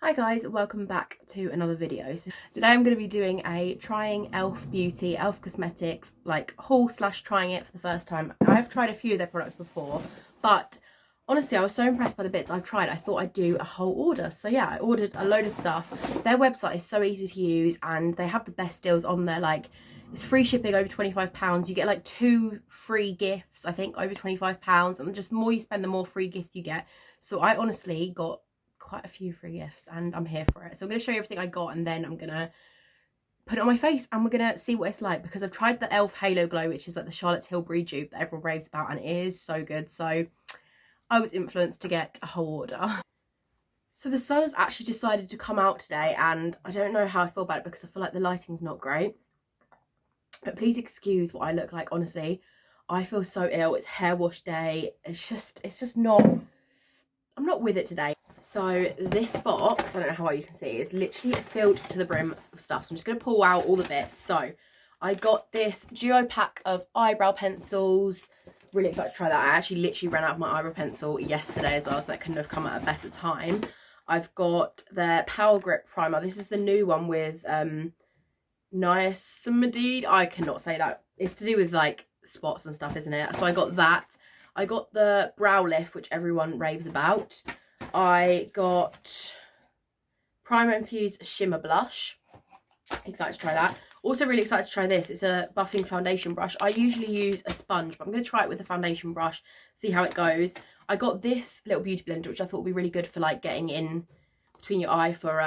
Hi guys, welcome back to another video. So today I'm going to be doing a trying Elf Beauty, Elf Cosmetics, like haul slash trying it for the first time. I've tried a few of their products before, but honestly I was so impressed by the bits I've tried, I thought I'd do a whole order. So yeah, I ordered a load of stuff. Their website is so easy to use and they have the best deals on there. Like, it's free shipping over £25. You get like 2 free gifts, I think, over £25, and just the more you spend, the more free gifts you get. So I honestly got quite a few free gifts and I'm here for it. So I'm going to show you everything I got and then I'm going to put it on my face and we're going to see what it's like, because I've tried the Elf Halo Glow, which is like the Charlotte Tilbury dupe that everyone raves about, and it is so good. So I was influenced to get a whole order. So the sun has actually decided to come out today and I don't know how I feel about it because I feel like the lighting's not great. But please excuse what I look like, honestly. I feel so ill. It's hair wash day. It's just not, I'm not with it today. So this box, I don't know how well you can see, is literally filled to the brim of stuff. So I'm just going to pull out all the bits. So I got this duo pack of eyebrow pencils. Really excited to try that. I actually literally ran out of my eyebrow pencil yesterday as well, so that couldn't have come at a better time. I've got their Power Grip Primer. This is the new one with niacinamide. I cannot say that. It's to do with like spots and stuff, isn't it? So I got that. I got the brow lift, which everyone raves about. I got primer infused shimmer blush. Excited to try that. Also really excited to try this. It's a buffing foundation brush. I usually use a sponge, but I'm going to try it with a foundation brush, see how it goes. I got this little beauty blender, which I thought would be really good for like getting in between your eye for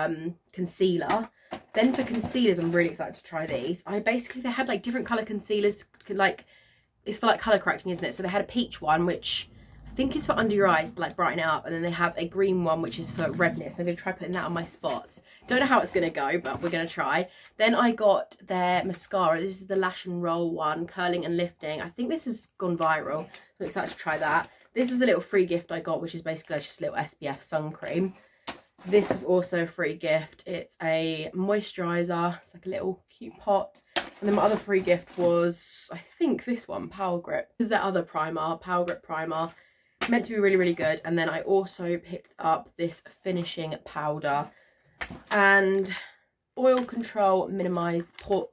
concealer. Then for concealers, I'm really excited to try these. They had like different colour concealers, like, it's for like colour correcting, isn't it? So they had a peach one, which I think is for under your eyes to like brighten it up, and then they have a green one which is for redness. I'm going to try putting that on my spots. Don't know how it's going to go, but we're going to try. Then I got their mascara. This is the Lash and Roll one, curling and lifting. I think this has gone viral, so I'm excited to try that. This was a little free gift I got, which is basically just a little SPF sun cream. This was also a free gift. It's a moisturiser. It's like a little cute pot. And then my other free gift was, I think, this one, Power Grip. This is their other primer, Power Grip Primer. Meant to be really, really good. And then I also picked up this finishing powder and oil control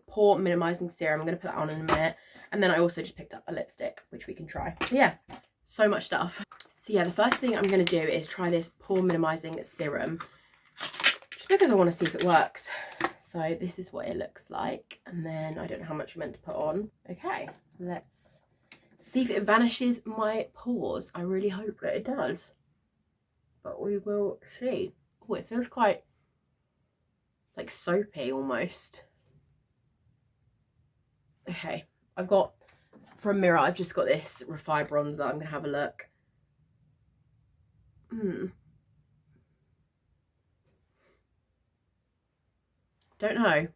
pore minimizing serum. I'm going to put that on in a minute. And then I also just picked up a lipstick, which we can try. So yeah, so much stuff. So yeah, the first thing I'm going to do is try this pore minimizing serum, just because I want to see if it works. So this is what it looks like, and then I don't know how much I'm meant to put on. Okay, let's see if it vanishes my pores. I really hope that it does, but we will see. Oh, it feels quite like soapy almost. Okay, I've got, from Mirror, I've just got this Refi bronzer. I'm going to have a look. Don't know.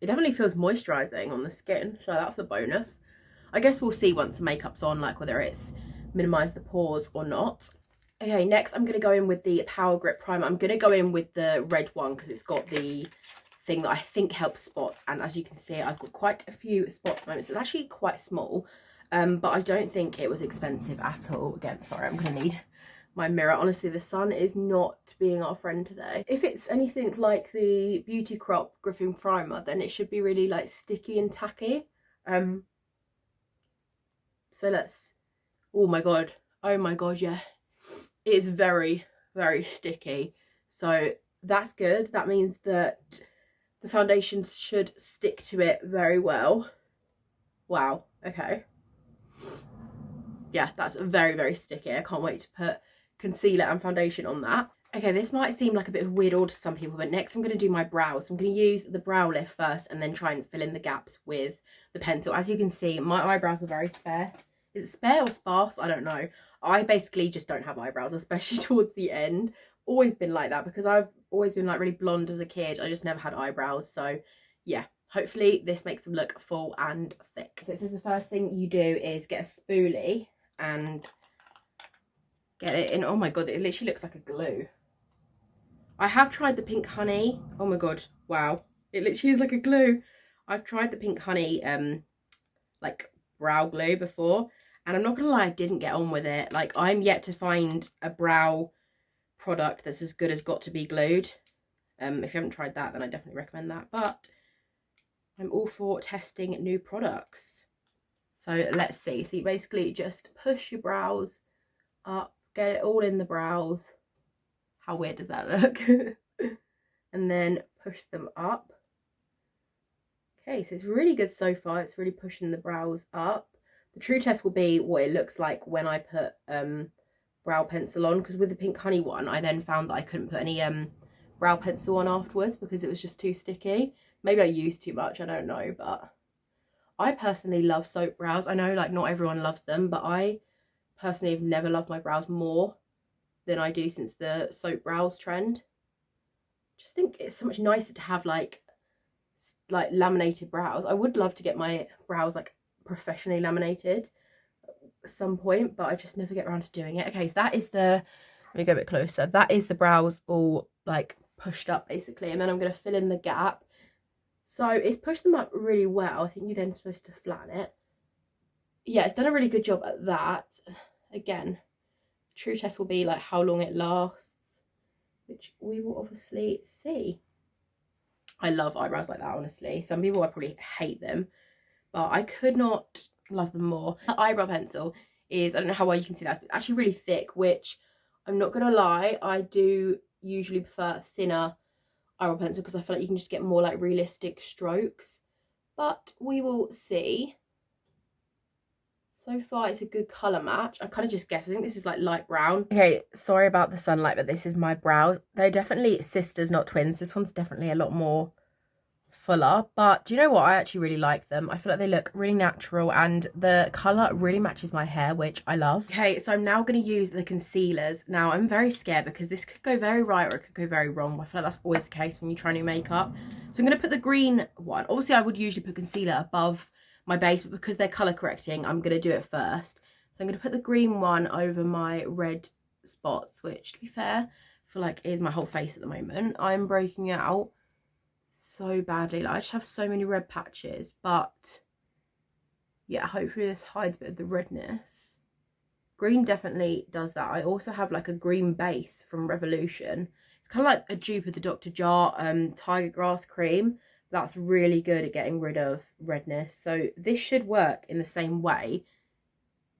It definitely feels moisturising on the skin, so that's a bonus. I guess we'll see once the makeup's on, like whether it's minimised the pores or not. Okay, next I'm going to go in with the Power Grip Primer. I'm going to go in with the red one because it's got the thing that I think helps spots. And as you can see, I've got quite a few spots at the moment. So it's actually quite small, but I don't think it was expensive at all. Again, sorry, I'm going to need my mirror. Honestly, the sun is not being our friend today. If it's anything like the Beauty Crop Gripping Primer, then it should be really like sticky and tacky. So let's, oh my god, yeah, it is very, very sticky. So that's good. That means that the foundation should stick to it very well. Wow, okay. Yeah, that's very, very sticky. I can't wait to put concealer and foundation on that. Okay, this might seem like a bit of a weird order to some people, but next I'm going to do my brows. So I'm going to use the brow lift first and then try and fill in the gaps with the pencil. As you can see, my eyebrows are very spare. Is it spare or sparse? I don't know. I basically just don't have eyebrows, especially towards the end. Always been like that because I've always been like really blonde as a kid. I just never had eyebrows. So yeah, hopefully this makes them look full and thick. So it says the first thing you do is get a spoolie and get it in. Oh my god, it literally looks like a glue. I have tried the pink honey. Oh my god, wow, it literally is like a glue. I've tried the pink honey like brow glue before, and I'm not gonna lie, I didn't get on with it. Like, I'm yet to find a brow product that's as good as Got to Be Glued. If you haven't tried that, then I definitely recommend that. But I'm all for testing new products. So let's see. So you basically just push your brows up, get it all in the brows. How weird does that look? And then push them up. Okay, so it's really good so far. It's really pushing the brows up. The true test will be what it looks like when I put brow pencil on, because with the pink honey one, I then found that I couldn't put any brow pencil on afterwards because it was just too sticky. Maybe I used too much, I don't know, but I personally love soap brows. I know like not everyone loves them, but I personally have never loved my brows more than I do since the soap brows trend. Just think it's so much nicer to have like laminated brows. I would love to get my brows like professionally laminated at some point, but I just never get around to doing it. Okay, so that is the, let me go a bit closer. That is the brows all like pushed up basically, and then I'm going to fill in the gap. So it's pushed them up really well. I think you're then supposed to flatten it. Yeah, it's done a really good job at that. Again, true test will be like how long it lasts, which we will obviously see. I love eyebrows like that, honestly. Some people I probably hate them, but I could not love them more. The eyebrow pencil is, I don't know how well you can see that, but it's actually really thick, which I'm not gonna lie, I do usually prefer thinner eyebrow pencil because I feel like you can just get more like realistic strokes, but we will see. So far it's a good colour match. I kind of just guessed. I think this is like light brown. Okay, sorry about the sunlight, but this is my brows. They're definitely sisters, not twins. This one's definitely a lot more fuller, but do you know what? I actually really like them. I feel like they look really natural and the colour really matches my hair, which I love. Okay, so I'm now going to use the concealers. Now, I'm very scared because this could go very right or it could go very wrong. I feel like that's always the case when you try new makeup. So I'm going to put the green one. Obviously, I would usually put concealer above my base, but because they're colour correcting, I'm going to do it first. So I'm going to put the green one over my red spots, which, to be fair, I feel like is my whole face at the moment. I'm breaking out so badly. Like, I just have so many red patches, but yeah, hopefully this hides a bit of the redness. Green definitely does that. I also have like a green base from Revolution. It's kind of like a dupe of the Dr. Jart Tiger Grass cream. That's really good at getting rid of redness. So this should work in the same way.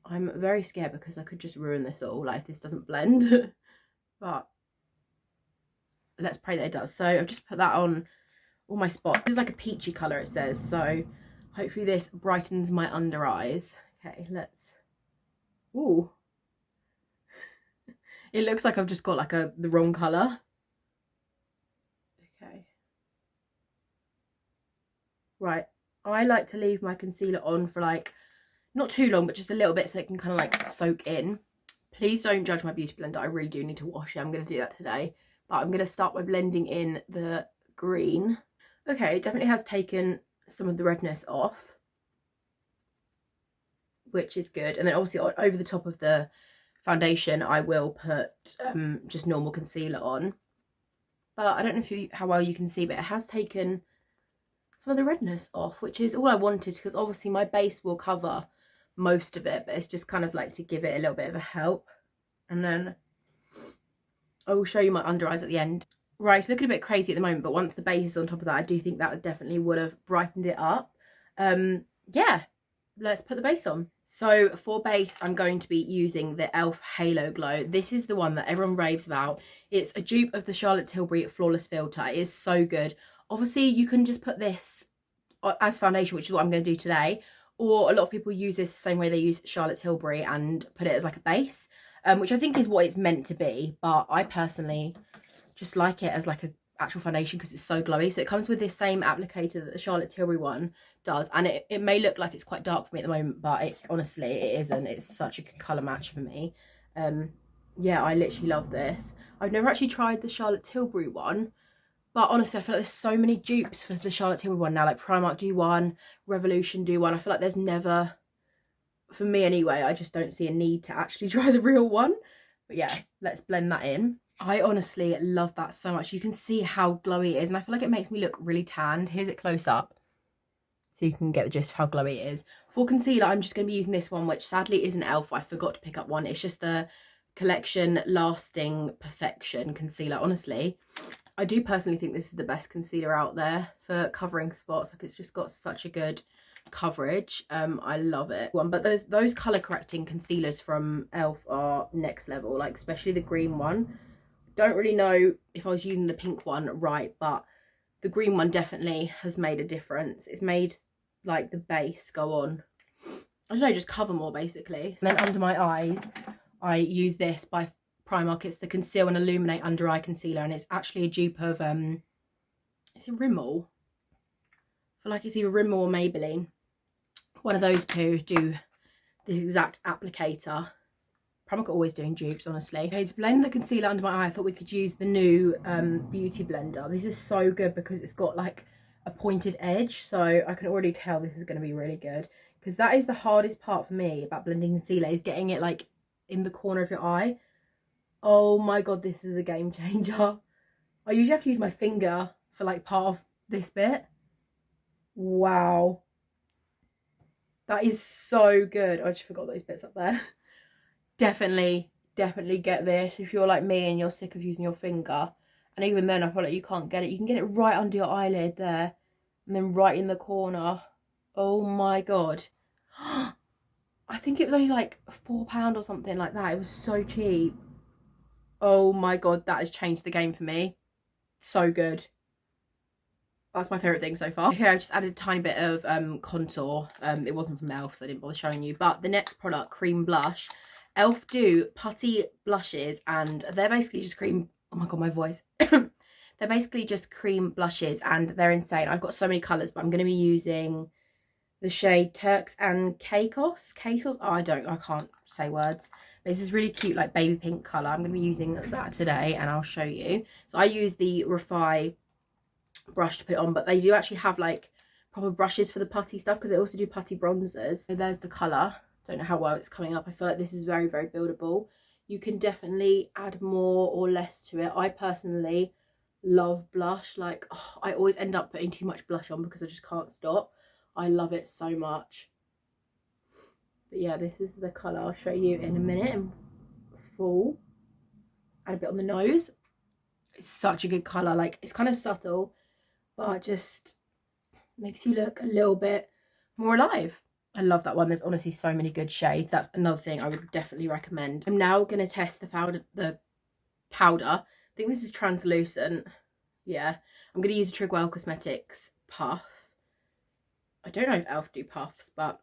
I'm very scared because I could just ruin this all, like, if this doesn't blend. But let's pray that it does. So I've just put that on all my spots. This is like a peachy colour, it says. So hopefully this brightens my under eyes. Okay, let's... Ooh. It looks like I've just got like the wrong colour. Okay. Right, I like to leave my concealer on for like, not too long, but just a little bit so it can kind of like soak in. Please don't judge my beauty blender. I really do need to wash it. I'm going to do that today. But I'm going to start by blending in the green. Okay, it definitely has taken some of the redness off, which is good. And then obviously over the top of the foundation, I will put just normal concealer on. But I don't know how well you can see, but it has taken some of the redness off, which is all I wanted, because obviously my base will cover most of it, but it's just kind of like to give it a little bit of a help. And then I will show you my under eyes at the end. Right, it's looking a bit crazy at the moment, but once the base is on top of that, I do think that definitely would have brightened it up. Yeah, let's put the base on. So for base, I'm going to be using the e.l.f. Halo Glow. This is the one that everyone raves about. It's a dupe of the Charlotte Tilbury Flawless Filter. It is so good. Obviously, you can just put this as foundation, which is what I'm going to do today. Or a lot of people use this the same way they use Charlotte Tilbury and put it as like a base, which I think is what it's meant to be. But I personally just like it as like an actual foundation because it's so glowy. So it comes with this same applicator that the Charlotte Tilbury one does. And it may look like it's quite dark for me at the moment, but honestly, it isn't. It's such a good colour match for me. Yeah, I literally love this. I've never actually tried the Charlotte Tilbury one. But honestly, I feel like there's so many dupes for the Charlotte Tilbury one now. Like Primark do one, Revolution do one. I feel like there's never, for me anyway, I just don't see a need to actually try the real one. But yeah, let's blend that in. I honestly love that so much. You can see how glowy it is. And I feel like it makes me look really tanned. Here's it close up, so you can get the gist of how glowy it is. For concealer, I'm just going to be using this one, which sadly isn't e.l.f. I forgot to pick up one. It's just the Collection Lasting Perfection Concealer. Honestly, I do personally think this is the best concealer out there for covering spots. Like, it's just got such a good coverage. I love it. But those color correcting concealers from Elf are next level, like especially the green one. Don't really know if I was using the pink one right, but the green one definitely has made a difference. It's made like the base go on, I don't know, just cover more basically. And then under my eyes, I use this by Primark. It's the Conceal and Illuminate Under Eye Concealer, and it's actually a dupe of is it Rimmel? I feel like it's either Rimmel or Maybelline. One of those two do this exact applicator. Primark are always doing dupes, honestly. Okay, to blend the concealer under my eye, I thought we could use the new beauty blender. This is so good because it's got like a pointed edge, so I can already tell this is going to be really good, because that is the hardest part for me about blending concealer, is getting it like in the corner of your eye. Oh my god, this is a game changer. I usually have to use my finger for like part of this bit. Wow, that is so good. I just forgot those bits up there. Definitely get this if you're like me and you're sick of using your finger. And even then, I feel like you can't get it. You can get it right under your eyelid there, and then right in the corner. Oh my god. I think it was only like £4 or something like that. It was so cheap. Oh my god, that has changed the game for me. So good. That's my favourite thing so far. Here I've just added a tiny bit of contour. It wasn't from Elf, so I didn't bother showing you. But the next product, Cream Blush. Elf do putty blushes, and they're basically just cream. Oh my god, my voice. They're basically just cream blushes, and they're insane. I've got so many colours, but I'm going to be using the shade Turks and Caicos. Oh, I can't say words. But it's this really cute like baby pink colour. I'm going to be using that today, and I'll show you. So I use the Refi brush to put it on, but they do actually have like proper brushes for the putty stuff, because they also do putty bronzers. So there's the colour. Don't know how well it's coming up. I feel like this is very, very buildable. You can definitely add more or less to it. I personally love blush. Like, oh, I always end up putting too much blush on because I just can't stop. I love it so much. But yeah, this is the colour. I'll show you in a minute in full. Add a bit on the nose. It's such a good colour. Like, it's kind of subtle, but it just makes you look a little bit more alive. I love that one. There's honestly so many good shades. That's another thing I would definitely recommend. I'm now going to test the powder. I think this is translucent. Yeah. I'm going to use a Trigwell Cosmetics puff. I don't know if Elf do puffs, but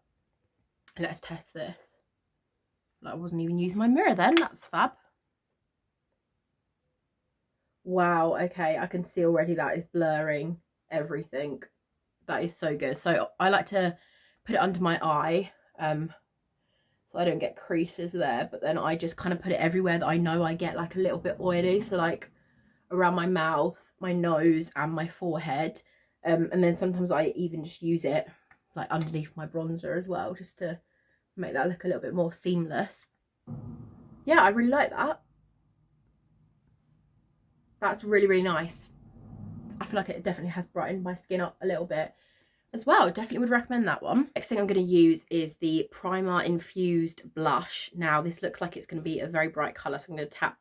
let's test this. I wasn't even using my mirror then. That's fab. Wow. Okay. I can see already that is blurring everything. That is so good. So I like to put it under my eye, so I don't get creases there, but then I just kind of put it everywhere that I know I get like a little bit oily, so like around my mouth, my nose and my forehead, and then sometimes I even just use it like underneath my bronzer as well, just to make that look a little bit more seamless. Yeah, I really like that. That's really, really nice. I feel like it definitely has brightened my skin up a little bit as well. Definitely would recommend that one. Next thing I'm going to use is the Primer Infused Blush. Now this looks like it's going to be a very bright colour, so I'm going to tap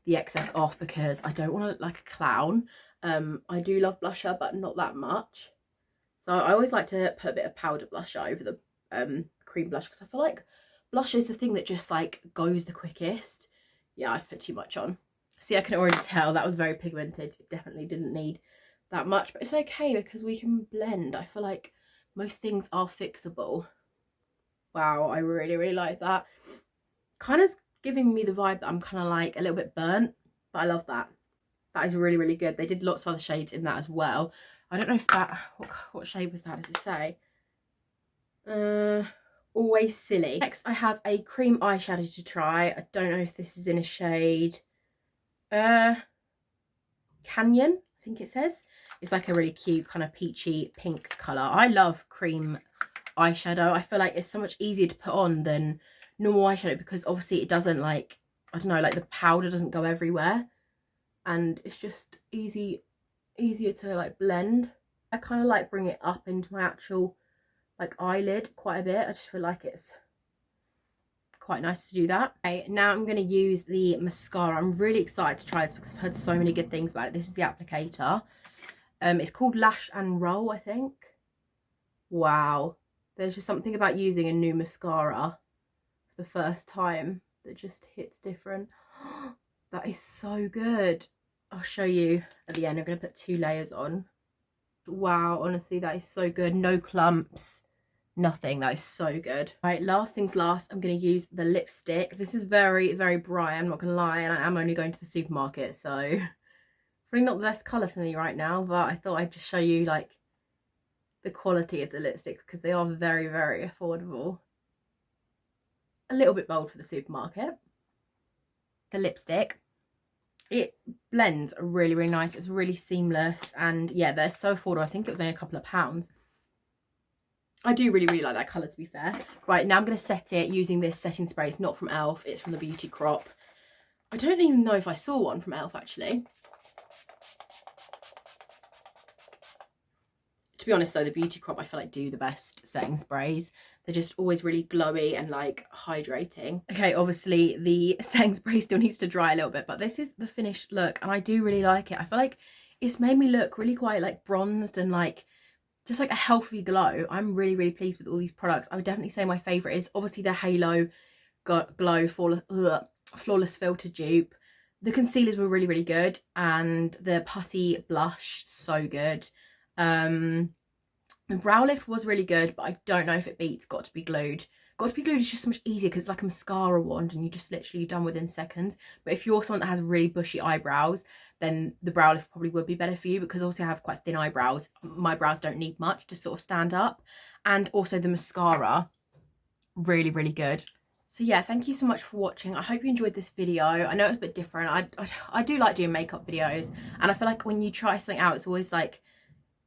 the excess off because I don't want to look like a clown. I do love blusher, but not that much. So I always like to put a bit of powder blusher over the cream blush, because I feel like blush is the thing that just like goes the quickest. Yeah, I've put too much on. See, I can already tell that was very pigmented. It definitely didn't need that much, but it's okay because we can blend. I feel like most things are fixable. Wow, I really, really like that. Kind of giving me the vibe that I'm kind of like a little bit burnt, but I love that. That is really, really good. They did lots of other shades in that as well. I don't know if that, what shade was that? Does it say? Always Silly. Next, I have a cream eyeshadow to try. I don't know if this is in a shade Canyon, I think it says. It's like a really cute kind of peachy pink colour. I love cream eyeshadow. I feel like it's so much easier to put on than normal eyeshadow, because obviously it doesn't like, I don't know, like the powder doesn't go everywhere, and it's just easier to like blend. I kind of like bring it up into my actual like eyelid quite a bit. I just feel like it's quite nice to do that. Okay, now I'm going to use the mascara. I'm really excited to try this because I've heard so many good things about it. This is the applicator. It's called Lash and Roll, I think. Wow. There's just something about using a new mascara for the first time that just hits different. That is so good. I'll show you at the end. I'm going to put 2 layers on. Wow, honestly, that is so good. No clumps, nothing. That is so good. Right, last things last, I'm going to use the lipstick. This is very, very bright, I'm not going to lie, and I am only going to the supermarket, so probably not the best colour for me right now, but I thought I'd just show you like the quality of the lipsticks because they are very, very affordable. A little bit bold for the supermarket. The lipstick, it blends really, really nice. It's really seamless, and yeah, they're so affordable. I think it was only a couple of pounds. I do really, really like that colour, to be fair. Right, now I'm going to set it using this setting spray. It's not from e.l.f., it's from the Beauty Crop. I don't even know if I saw one from e.l.f. actually. To be honest though, the Beauty Crop I feel like do the best setting sprays. They're just always really glowy and like hydrating. Okay, obviously the setting spray still needs to dry a little bit, but this is the finished look and I do really like it. I feel like it's made me look really quite like bronzed and like just like a healthy glow. I'm really, really pleased with all these products. I would definitely say my favourite is obviously the Halo Glow Flawless Filter dupe. The concealers were really, really good, and the putty blush, so good. The brow lift was really good, but I don't know if it beats Got to Be Glued. Got to Be Glued is just so much easier because it's like a mascara wand and you just literally done within seconds. But if you're someone that has really bushy eyebrows, then the brow lift probably would be better for you, because obviously I have quite thin eyebrows. My brows don't need much to sort of stand up. And also the mascara, really, really good. So yeah, thank you so much for watching. I hope you enjoyed this video. I know it was a bit different. I do like doing makeup videos, and I feel like when you try something out, it's always like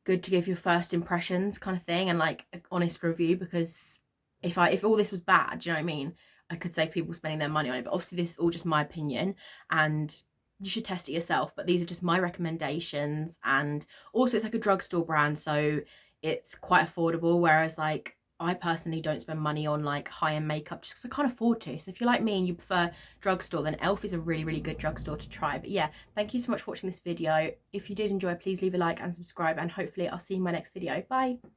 good to give your first impressions kind of thing and like an honest review, because if all this was bad, do you know what I mean, I could save people spending their money on it. But obviously this is all just my opinion and you should test it yourself, but these are just my recommendations. And also it's like a drugstore brand, so it's quite affordable, whereas like I personally don't spend money on like high-end makeup just because I can't afford to. So if you're like me and you prefer drugstore, then e.l.f. is a really, really good drugstore to try. But yeah, thank you so much for watching this video. If you did enjoy, please leave a like and subscribe, and hopefully I'll see you in my next video. Bye.